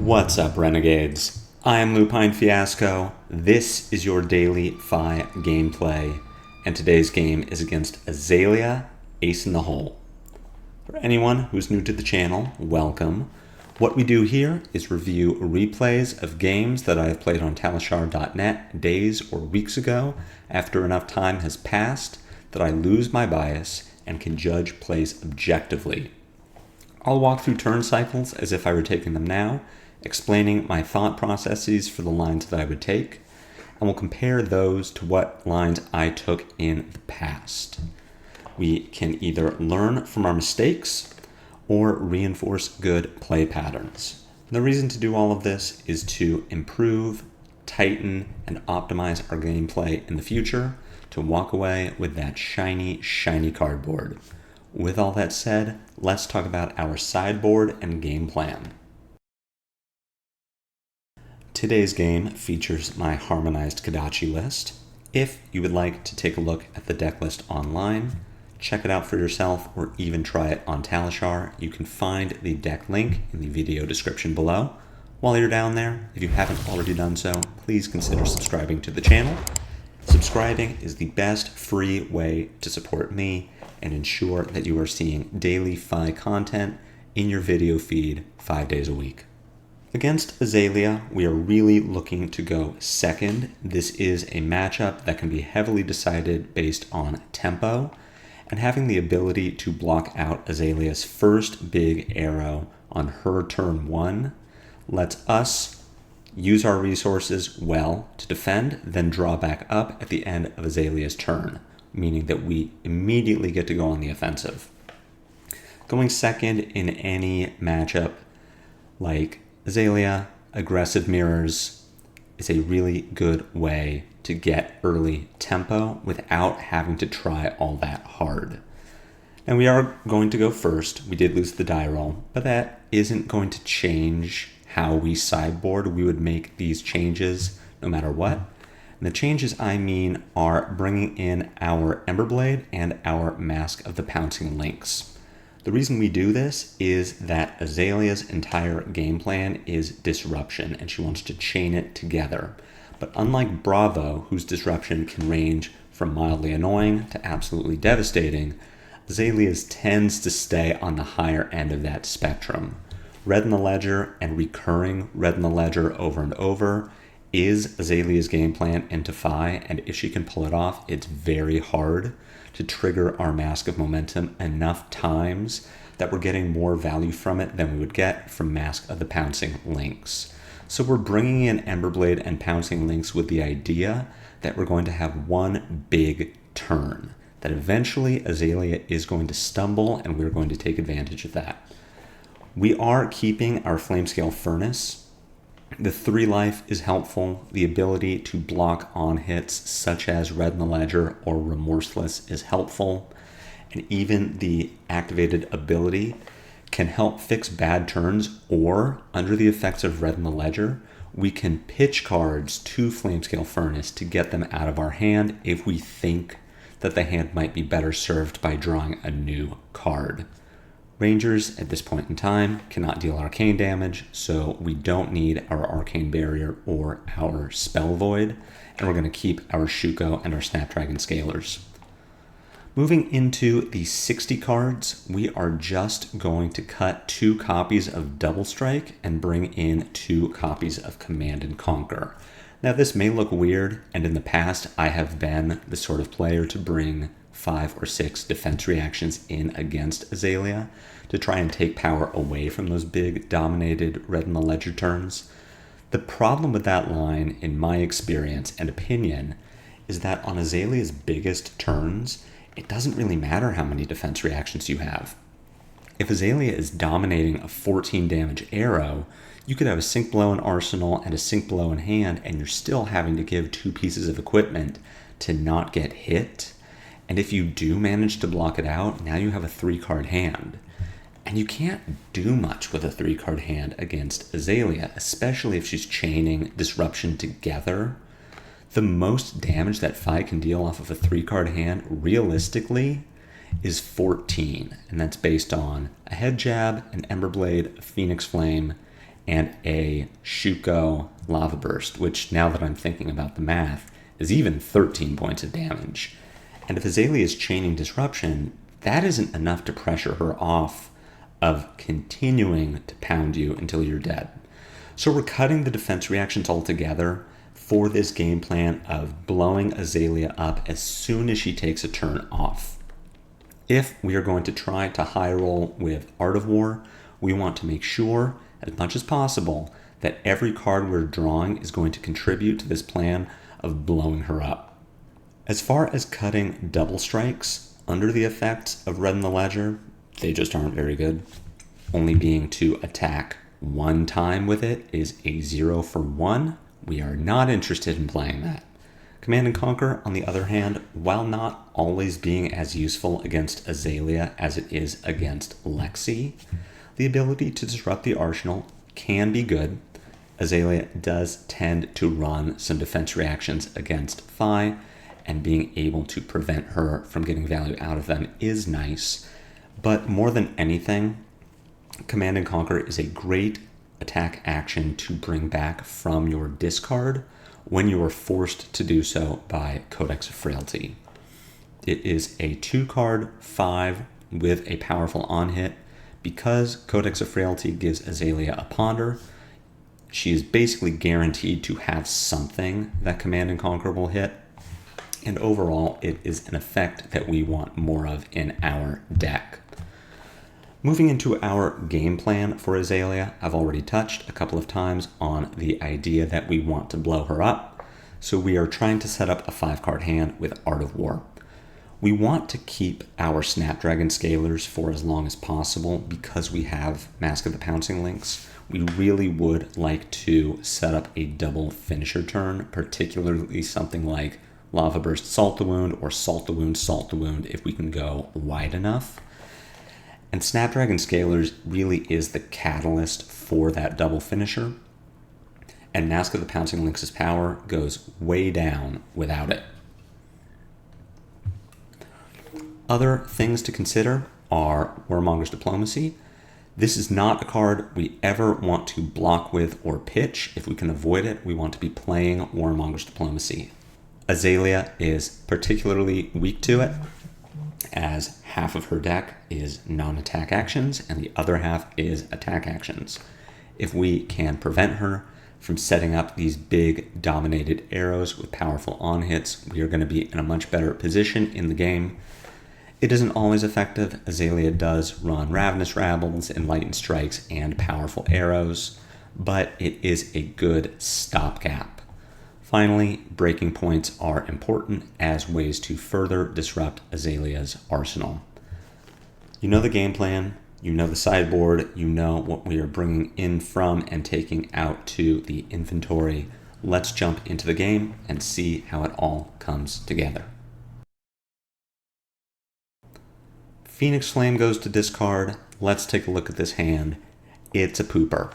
What's up, Renegades? I am Lupine Fiasco. This is your daily FaB gameplay, and today's game is against Azalea, Ace in the Hole. For anyone who's new to the channel, welcome. What we do here is review replays of games that I have played on Talishar.net days or weeks ago after enough time has passed that I lose my bias and can judge plays objectively. I'll walk through turn cycles as if I were taking them now, explaining my thought processes for the lines that I would take, and we'll compare those to what lines I took in the past. We can either learn from our mistakes or reinforce good play patterns. And the reason to do all of this is to improve, tighten, and optimize our gameplay in the future to walk away with that shiny, shiny cardboard. With all that said, let's talk about our sideboard and game plan. Today's game features my harmonized Kadachi list. If you would like to take a look at the deck list online, check it out for yourself, or even try it on Talishar, you can find the deck link in the video description below. While you're down there, if you haven't already done so, please consider subscribing to the channel. Subscribing is the best free way to support me and ensure that you are seeing daily FaB content in your video feed 5 days a week. Against Azalea, we are really looking to go second. This is a matchup that can be heavily decided based on tempo, and having the ability to block out Azalea's first big arrow on her turn one lets us use our resources well to defend, then draw back up at the end of Azalea's turn, meaning that we immediately get to go on the offensive. Going second in any matchup like Azalea, aggressive mirrors is a really good way to get early tempo without having to try all that hard. And we are going to go first. We did lose the die roll, but that isn't going to change how we sideboard. We would make these changes no matter what. And the changes I mean are bringing in our Emberblade and our Mask of the Pouncing Lynx. The reason we do this is that Azalea's entire game plan is disruption, and she wants to chain it together. But unlike Bravo, whose disruption can range from mildly annoying to absolutely devastating, Azalea's tends to stay on the higher end of that spectrum. Red in the Ledger and recurring Red in the Ledger over and over is Azalea's game plan into FaB, and if she can pull it off, it's very hard to trigger our Mask of Momentum enough times that we're getting more value from it than we would get from Mask of the Pouncing Lynx. So we're bringing in Emberblade and Pouncing Lynx with the idea that we're going to have one big turn, that eventually Azalea is going to stumble and we're going to take advantage of that. We are keeping our Flamescale Furnace. The 3 life is helpful. The ability to block on hits such as Red in the Ledger or Remorseless is helpful. And even the activated ability can help fix bad turns, or under the effects of Red in the Ledger, we can pitch cards to Flamescale Furnace to get them out of our hand if we think that the hand might be better served by drawing a new card. Rangers at this point in time cannot deal arcane damage, so we don't need our Arcane Barrier or our Spell Void, and we're going to keep our Shuko and our Snapdragon Scalers. Moving into the 60 cards, we are just going to cut 2 copies of Double Strike and bring in 2 copies of Command and Conquer. Now this may look weird, and in the past I have been the sort of player to bring 5 or 6 defense reactions in against Azalea to try and take power away from those big dominated Red in the Ledger turns. The problem with that line, in my experience and opinion, is that on Azalea's biggest turns, it doesn't really matter how many defense reactions you have. If Azalea is dominating a 14 damage arrow, you could have a Sink Blow in arsenal and a Sink Blow in hand, and you're still having to give 2 pieces of equipment to not get hit. And if you do manage to block it out, now you have a 3-card hand. And you can't do much with a 3-card hand against Azalea, especially if she's chaining Disruption together. The most damage that FaB can deal off of a 3-card hand, realistically, is 14. And that's based on a Head Jab, an Emberblade, a Phoenix Flame, and a Shuko Lava Burst, which, now that I'm thinking about the math, is even 13 points of damage. And if Azalea is chaining Disruption, that isn't enough to pressure her off of continuing to pound you until you're dead. So we're cutting the defense reactions altogether for this game plan of blowing Azalea up as soon as she takes a turn off. If we are going to try to high roll with Art of War, we want to make sure, as much as possible, that every card we're drawing is going to contribute to this plan of blowing her up. As far as cutting double strikes under the effects of Red in the Ledger, they just aren't very good. Only being to attack one time with it is a 0 for 1. We are not interested in playing that. Command and Conquer, on the other hand, while not always being as useful against Azalea as it is against Lexi, the ability to disrupt the arsenal can be good. Azalea does tend to run some defense reactions against FaB, and being able to prevent her from getting value out of them is nice. But more than anything, Command and Conquer is a great attack action to bring back from your discard when you are forced to do so by Codex of Frailty. It is a 2-card 5 with a powerful on-hit. Because Codex of Frailty gives Azalea a ponder, she is basically guaranteed to have something that Command and Conquer will hit. And overall, it is an effect that we want more of in our deck. Moving into our game plan for Azalea, I've already touched a couple of times on the idea that we want to blow her up. So we are trying to set up a 5-card hand with Art of War. We want to keep our Snapdragon Scalers for as long as possible because we have Mask of the Pouncing Lynx. We really would like to set up a double finisher turn, particularly something like Lava Burst Salt the Wound or Salt the Wound Salt the Wound if we can go wide enough. And Snapdragon Scalers really is the catalyst for that double finisher. And Mask of the Pouncing Lynx's power goes way down without it. Other things to consider are Warmonger's Diplomacy. This is not a card we ever want to block with or pitch. If we can avoid it, we want to be playing Warmonger's Diplomacy. Azalea is particularly weak to it, as half of her deck is non-attack actions and the other half is attack actions. If we can prevent her from setting up these big dominated arrows with powerful on-hits, we are going to be in a much better position in the game. It isn't always effective. Azalea does run Ravenous Rabbles, Enlightened Strikes, and powerful arrows, but it is a good stopgap. Finally, breaking points are important as ways to further disrupt Azalea's arsenal. You know the game plan, you know the sideboard, you know what we are bringing in from and taking out to the inventory. Let's jump into the game and see how it all comes together. Phoenix Flame goes to discard. Let's take a look at this hand. It's a pooper.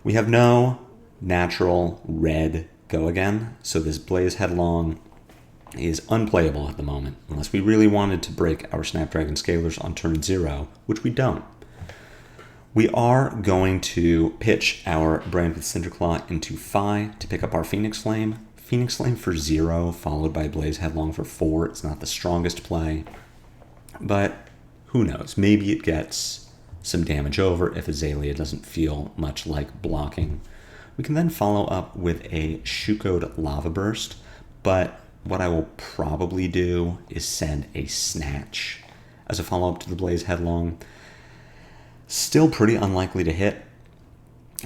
We have no natural red go again, so this Blaze Headlong is unplayable at the moment, unless we really wanted to break our Snapdragon Scalers on turn 0, which we don't. We are going to pitch our Brand with Cinderclaw into FaB to pick up our Phoenix Flame. Phoenix Flame for 0, followed by Blaze Headlong for 4. It's not the strongest play, but who knows? Maybe it gets some damage over if Azalea doesn't feel much like blocking. We can then follow up with a Shuko'd Lava Burst, but what I will probably do is send a Snatch as a follow-up to the Blaze Headlong. Still pretty unlikely to hit,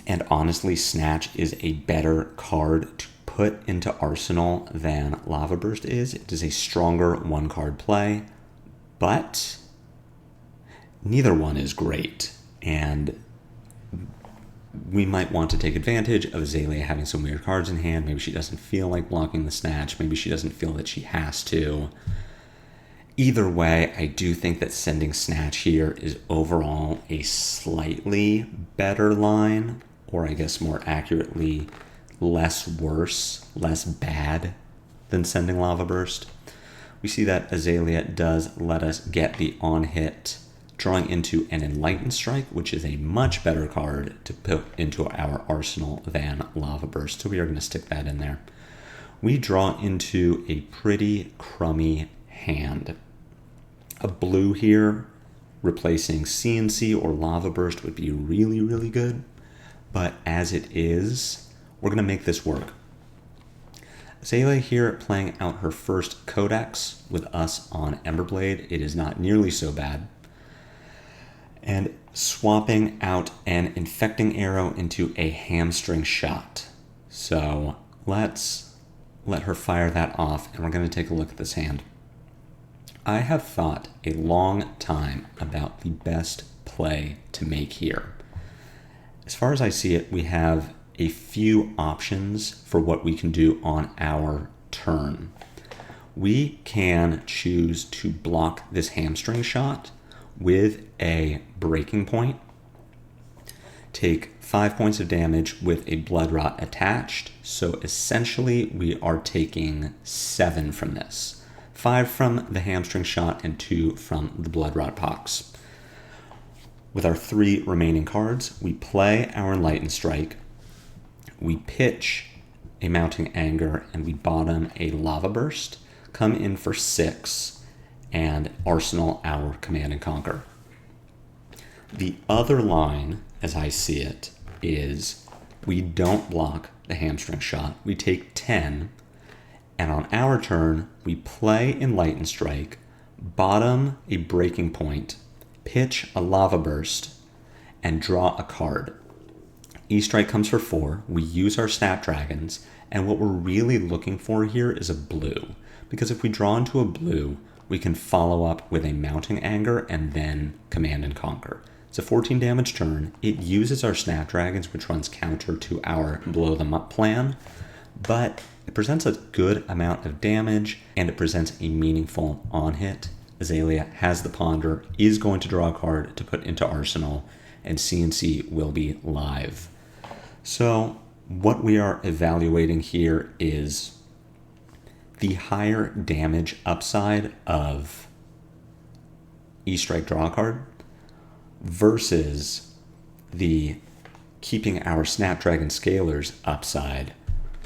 and honestly, Snatch is a better card to put into Arsenal than Lava Burst is. It is a stronger 1-card play, but neither one is great, and we might want to take advantage of Azalea having some weird cards in hand. Maybe she doesn't feel like blocking the Snatch. Maybe she doesn't feel that she has to. Either way, I do think that sending Snatch here is overall a slightly better line, or I guess more accurately, less worse, less bad than sending Lava Burst. We see that Azalea does let us get the on-hit drawing into an Enlightened Strike, which is a much better card to put into our arsenal than Lava Burst, so we are going to stick that in there. We draw into a pretty crummy hand. A blue here, replacing CNC or Lava Burst would be really, really good, but as it is, we're going to make this work. Azalea here playing out her first Codex with us on Emberblade. It is not nearly so bad. And swapping out an Infecting Arrow into a Hamstring Shot. So let's let her fire that off, and we're going to take a look at this hand. I have thought a long time about the best play to make here. As far as I see it, we have a few options for what we can do on our turn. We can choose to block this Hamstring Shot with a Breaking Point, take 5 points of damage with a Blood Rot attached, so essentially we are taking 7 from this. 5 from the Hamstring Shot and 2 from the Blood Rot Pox. With our 3 remaining cards, we play our Enlightened Strike, we pitch a Mounting Anger, and we bottom a Lava Burst, come in for 6, and arsenal our Command and Conquer. The other line, as I see it, is we don't block the Hamstring Shot. We take 10, and on our turn, we play Enlightened Strike, bottom a Breaking Point, pitch a Lava Burst, and draw a card. E-Strike comes for 4. We use our Snapdragons, and what we're really looking for here is a blue, because if we draw into a blue, we can follow up with a Mounting Anger and then Command and Conquer. It's a 14 damage turn. It uses our Snapdragons, which runs counter to our Blow Them Up plan, but it presents a good amount of damage, and it presents a meaningful on-hit. Azalea has the Ponder, is going to draw a card to put into Arsenal, and CNC will be live. So what we are evaluating here is the higher damage upside of E-Strike draw card versus the keeping our Snapdragon Scalers upside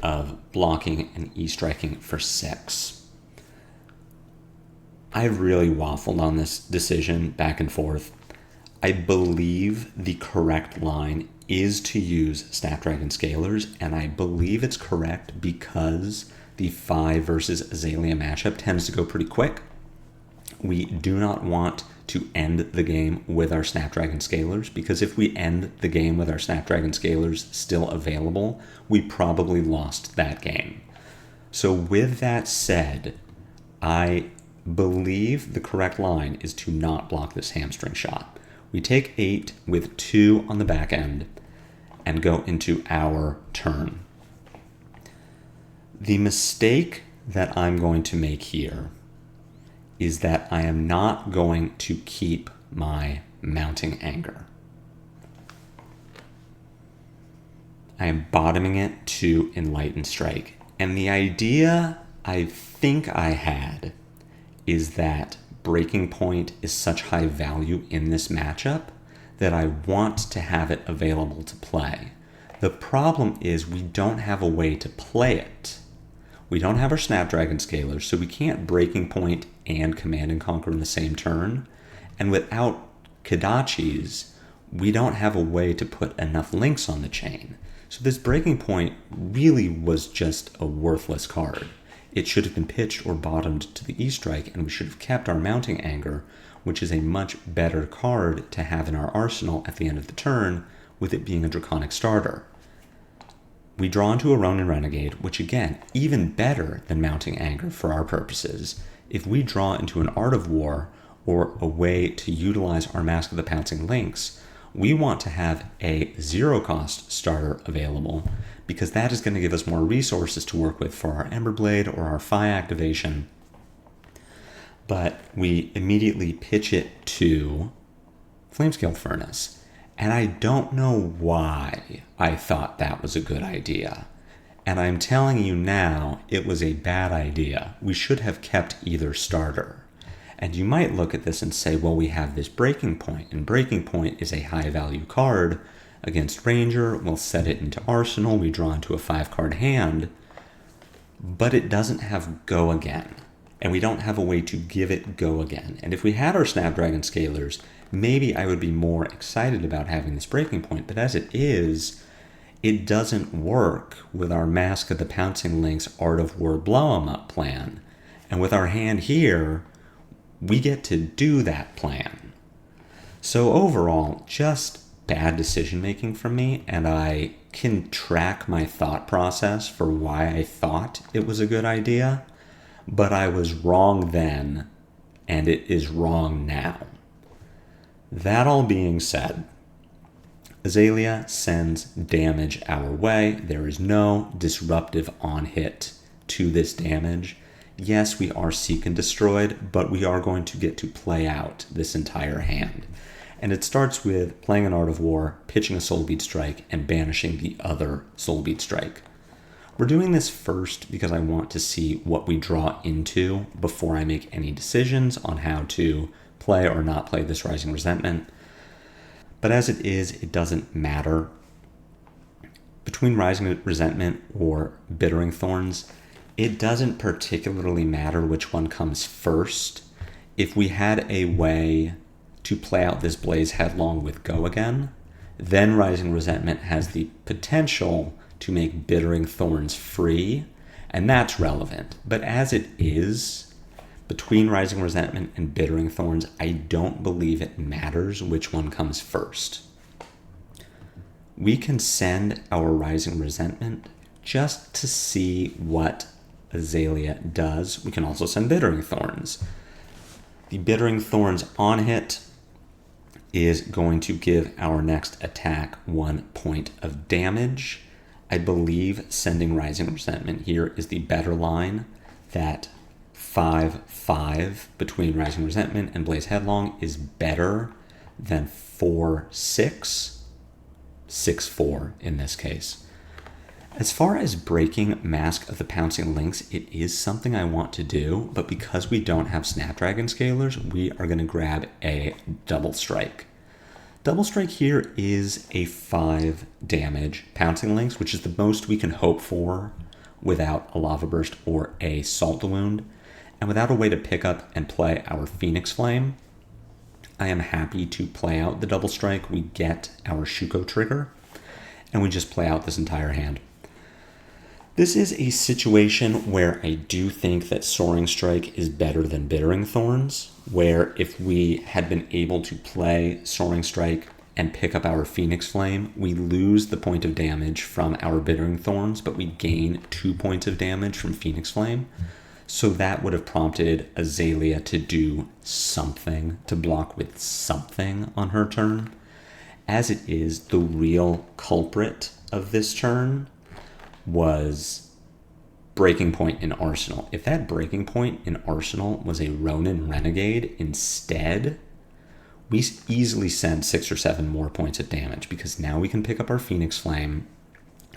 of blocking and E-Striking for 6. I've really waffled on this decision back and forth. I believe the correct line is to use Snapdragon Scalers, and I believe it's correct because the FaB versus Azalea matchup tends to go pretty quick. We do not want to end the game with our Snapdragon Scalers, because if we end the game with our Snapdragon Scalers still available, we probably lost that game. So with that said, I believe the correct line is to not block this Hamstring Shot. We take 8 with 2 on the back end and go into our turn. The mistake that I'm going to make here is that I am not going to keep my Mounting Anger. I am bottoming it to Enlightened Strike. And the idea I think I had is that Breaking Point is such high value in this matchup that I want to have it available to play. The problem is we don't have a way to play it. We don't have our Snapdragon Scalers, so we can't Breaking Point and Command and Conquer in the same turn. And without Kodachis, we don't have a way to put enough links on the chain. So this Breaking Point really was just a worthless card. It should have been pitched or bottomed to the E-Strike, and we should have kept our Mounting Anger, which is a much better card to have in our arsenal at the end of the turn, with it being a Draconic starter. We draw into a Ronin Renegade, which again, even better than Mounting Anger for our purposes. If we draw into an Art of War, or a way to utilize our Mask of the Pouncing Lynx, we want to have a 0-cost starter available, because that is going to give us more resources to work with for our Emberblade or our FaB activation. But we immediately pitch it to Flamescale Furnace. And I don't know why I thought that was a good idea. And I'm telling you now, it was a bad idea. We should have kept either starter. And you might look at this and say, well, we have this Breaking Point, and Breaking Point is a high value card against Ranger. We'll set it into Arsenal. We draw into a 5-card hand, but it doesn't have Go Again, and we don't have a way to give it Go Again. And if we had our Snapdragon Scalers, maybe I would be more excited about having this Breaking Point, but as it is, it doesn't work with our Mask of the Pouncing Lynx Art of War Blow 'em Up plan. And with our hand here, we get to do that plan. So overall, just bad decision making from me, and I can track my thought process for why I thought it was a good idea, but I was wrong then, and it is wrong now. That all being said, Azalea sends damage our way. There is no disruptive on hit to this damage. Yes, we are Seek and Destroyed, but we are going to get to play out this entire hand. And it starts with playing an Art of War, pitching a Soul Beat Strike, and banishing the other Soul Beat Strike. We're doing this first because I want to see what we draw into before I make any decisions on how to play or not play this Rising Resentment. But as it is, it doesn't matter. Between Rising Resentment or Bittering Thorns, it doesn't particularly matter which one comes first. If we had a way to play out this Blaze Headlong with Go Again, then Rising Resentment has the potential to make Bittering Thorns free, and that's relevant. But as it is, between Rising Resentment and Bittering Thorns, I don't believe it matters which one comes first. We can send our Rising Resentment just to see what Azalea does. We can also send Bittering Thorns. The Bittering Thorns on hit is going to give our next attack 1 point of damage. I believe sending Rising Resentment here is the better line. That 5-5 between Rising Resentment and Blaze Headlong is better than 4-6, 6-4 in this case. As far as breaking Mask of the Pouncing Lynx, it is something I want to do, but because we don't have Snapdragon Scalers, we are going to grab a Double Strike. Double Strike here is a 5 damage Pouncing Lynx, which is the most we can hope for without a Lava Burst or a Salt Wound, and without a way to pick up and play our Phoenix Flame. I am happy to play out the Double Strike. We get our Shuko trigger, and we just play out this entire hand. This is a situation where I do think that Soaring Strike is better than Bittering Thorns, where if we had been able to play Soaring Strike and pick up our Phoenix Flame, we lose the point of damage from our Bittering Thorns, but we gain 2 points of damage from Phoenix Flame. So that would have prompted Azalea to do something, to block with something on her turn. As it is, the real culprit of this turn was Breaking Point in Arsenal. If that Breaking Point in Arsenal was a Ronin Renegade instead, we easily send 6 or 7 more points of damage, because now we can pick up our Phoenix Flame.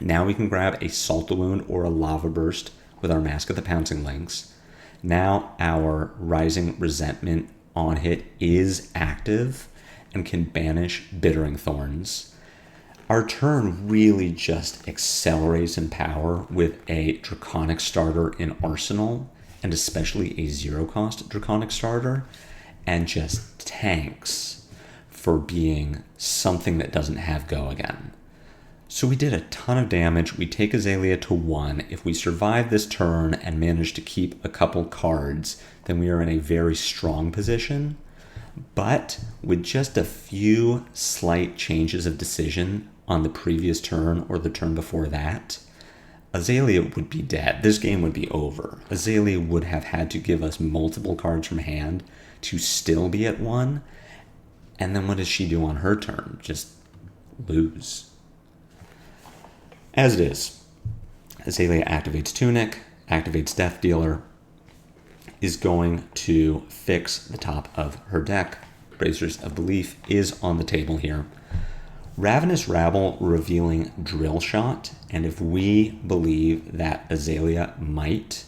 Now we can grab a Salt Wound or a Lava Burst with our Mask of the Pouncing Lynx. Now our Rising Resentment on hit is active and can banish Bittering Thorns. Our turn really just accelerates in power with a Draconic starter in Arsenal, and especially a 0-cost Draconic starter, and just tanks for being something that doesn't have Go Again. So we did a ton of damage. We take Azalea to 1. If we survive this turn and manage to keep a couple cards, then we are in a very strong position. But with just a few slight changes of decision on the previous turn or the turn before that, Azalea would be dead. This game would be over. Azalea would have had to give us multiple cards from hand to still be at 1. And then what does she do on her turn? Just lose. As it is, Azalea activates Tunic, activates Death Dealer, is going to fix the top of her deck. Bracers of Belief is on the table here. Ravenous Rabble revealing Drill Shot, and if we believe that Azalea might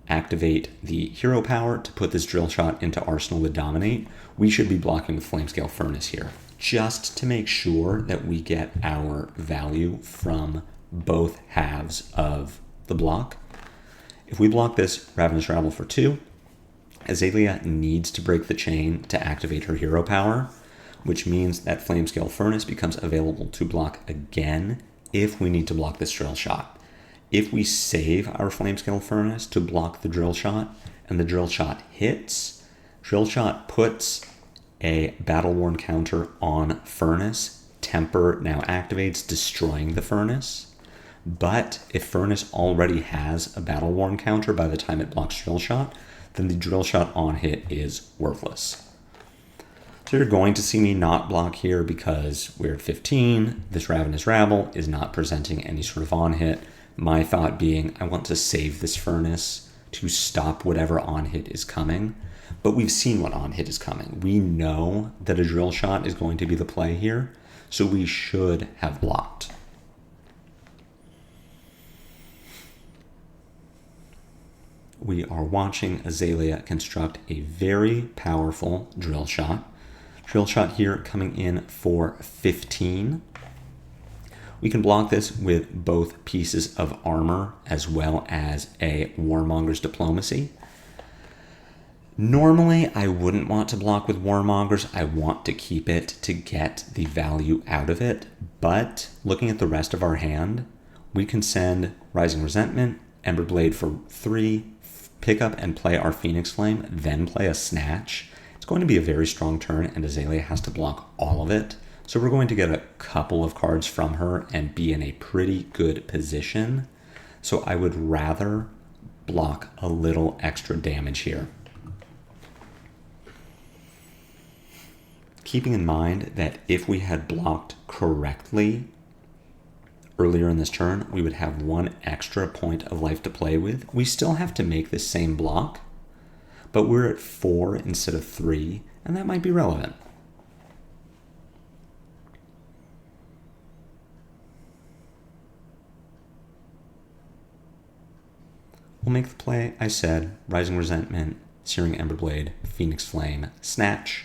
activate the hero power to put this drill shot into arsenal with dominate, we should be blocking with Flamescale Furnace here, just to make sure that we get our value from both halves of the block. If we block this Ravenous Rabble for 2, Azalea needs to break the chain to activate her hero power, which means that Flamescale Furnace becomes available to block again if we need to block this drill shot. If we save our Flamescale Furnace to block the drill shot and the drill shot hits, drill shot puts a battle-worn counter on Furnace. Temper now activates, destroying the Furnace. But if Furnace already has a battle-worn counter by the time it blocks drill shot, then the drill shot on hit is worthless. So you're going to see me not block here because we're at 15. This Ravenous Rabble is not presenting any sort of on hit. My thought being I want to save this Furnace to stop whatever on hit is coming. But we've seen what on hit is coming. We know that a drill shot is going to be the play here, so we should have blocked. We are watching Azalea construct a very powerful drill shot. Drill shot here coming in for 15. We can block this with both pieces of armor as well as a Warmonger's Diplomacy. Normally, I wouldn't want to block with Warmongers. I want to keep it to get the value out of it. But looking at the rest of our hand, we can send Rising Resentment, Emberblade for 3, pick up and play our Phoenix Flame, then play a Snatch. It's going to be a very strong turn, and Azalea has to block all of it. So we're going to get a couple of cards from her and be in a pretty good position. So I would rather block a little extra damage here. Keeping in mind that if we had blocked correctly earlier in this turn, we would have 1 extra point of life to play with. We still have to make the same block, but we're at 4 instead of 3, and that might be relevant. We'll make the play I said: Rising Resentment, Searing Emberblade, Phoenix Flame, Snatch.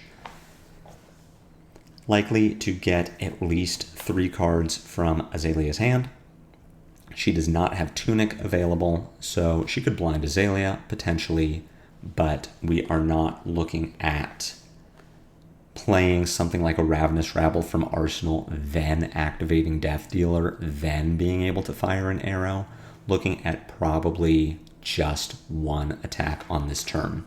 Likely to get at least 3 cards from Azalea's hand. She does not have Tunic available, so she could blind Azalea potentially, but we are not looking at playing something like a Ravenous Rabble from Arsenal, then activating Death Dealer, then being able to fire an arrow. Looking at probably just 1 attack on this turn.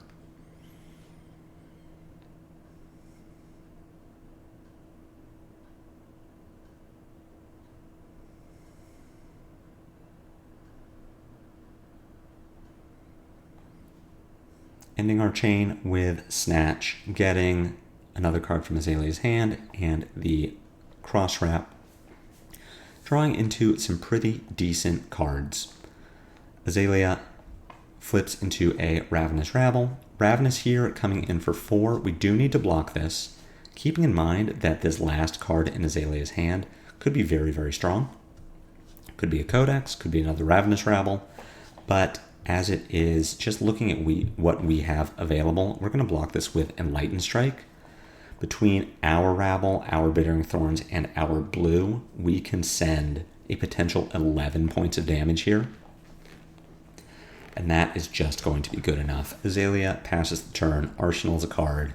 Ending our chain with Snatch, getting another card from Azalea's hand and the cross wrap, drawing into some pretty decent cards. Azalea flips into a Ravenous Rabble. Ravenous here coming in for 4. We do need to block this, keeping in mind that this last card in Azalea's hand could be very, very strong. Could be a Codex, could be another Ravenous Rabble, but as it is, just looking at what we have available, we're going to block this with Enlightened Strike. Between our Rabble, our Bittering Thorns, and our blue, we can send a potential 11 points of damage here. And that is just going to be good enough. Azalea passes the turn, arsenals a card,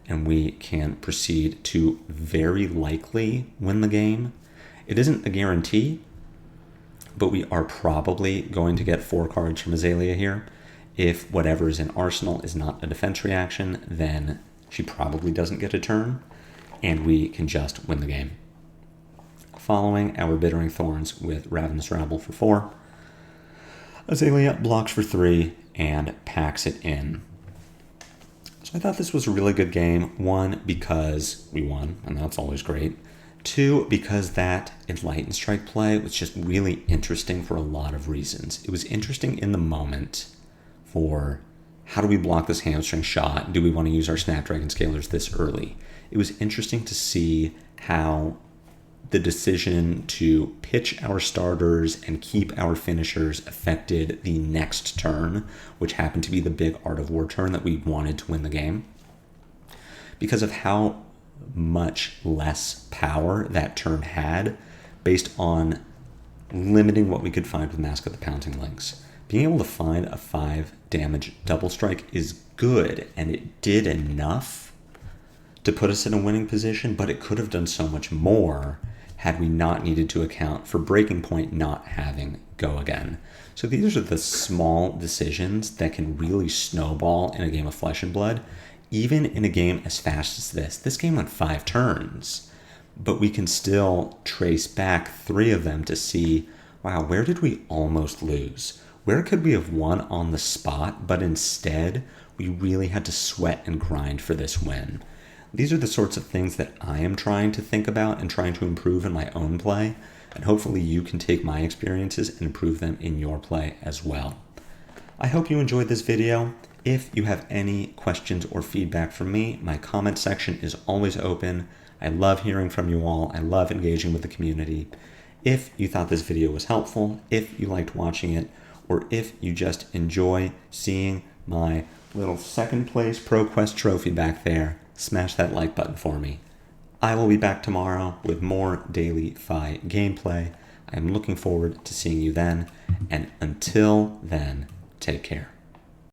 and we can proceed to very likely win the game. It isn't a guarantee, but we are probably going to get 4 cards from Azalea here. If whatever is in Arsenal is not a defense reaction, then she probably doesn't get a turn, and we can just win the game. Following our Bittering Thorns with Ravenous Rabble for 4, Azalea blocks for 3 and packs it in. So I thought this was a really good game. 1, because we won, and that's always great. 2, because that Enlightened Strike play was just really interesting for a lot of reasons. It was interesting in the moment for how do we block this hamstring shot? Do we want to use our Snapdragon Scalers this early? It was interesting to see how the decision to pitch our starters and keep our finishers affected the next turn, which happened to be the big Art of War turn that we wanted to win the game. Because of how much less power that turn had based on limiting what we could find with Mask of the Pouncing Lynx. Being able to find a 5 damage double strike is good, and it did enough to put us in a winning position, but it could have done so much more had we not needed to account for Breaking Point not having Go Again. So these are the small decisions that can really snowball in a game of Flesh and Blood. Even in a game as fast as this. This game went 5 turns, but we can still trace back 3 of them to see, wow, where did we almost lose? Where could we have won on the spot, but instead we really had to sweat and grind for this win? These are the sorts of things that I am trying to think about and trying to improve in my own play, and hopefully you can take my experiences and improve them in your play as well. I hope you enjoyed this video. If you have any questions or feedback from me, my comment section is always open. I love hearing from you all. I love engaging with the community. If you thought this video was helpful, if you liked watching it, or if you just enjoy seeing my little second place ProQuest trophy back there, smash that like button for me. I will be back tomorrow with more daily FaB gameplay. I am looking forward to seeing you then, and until then, take care.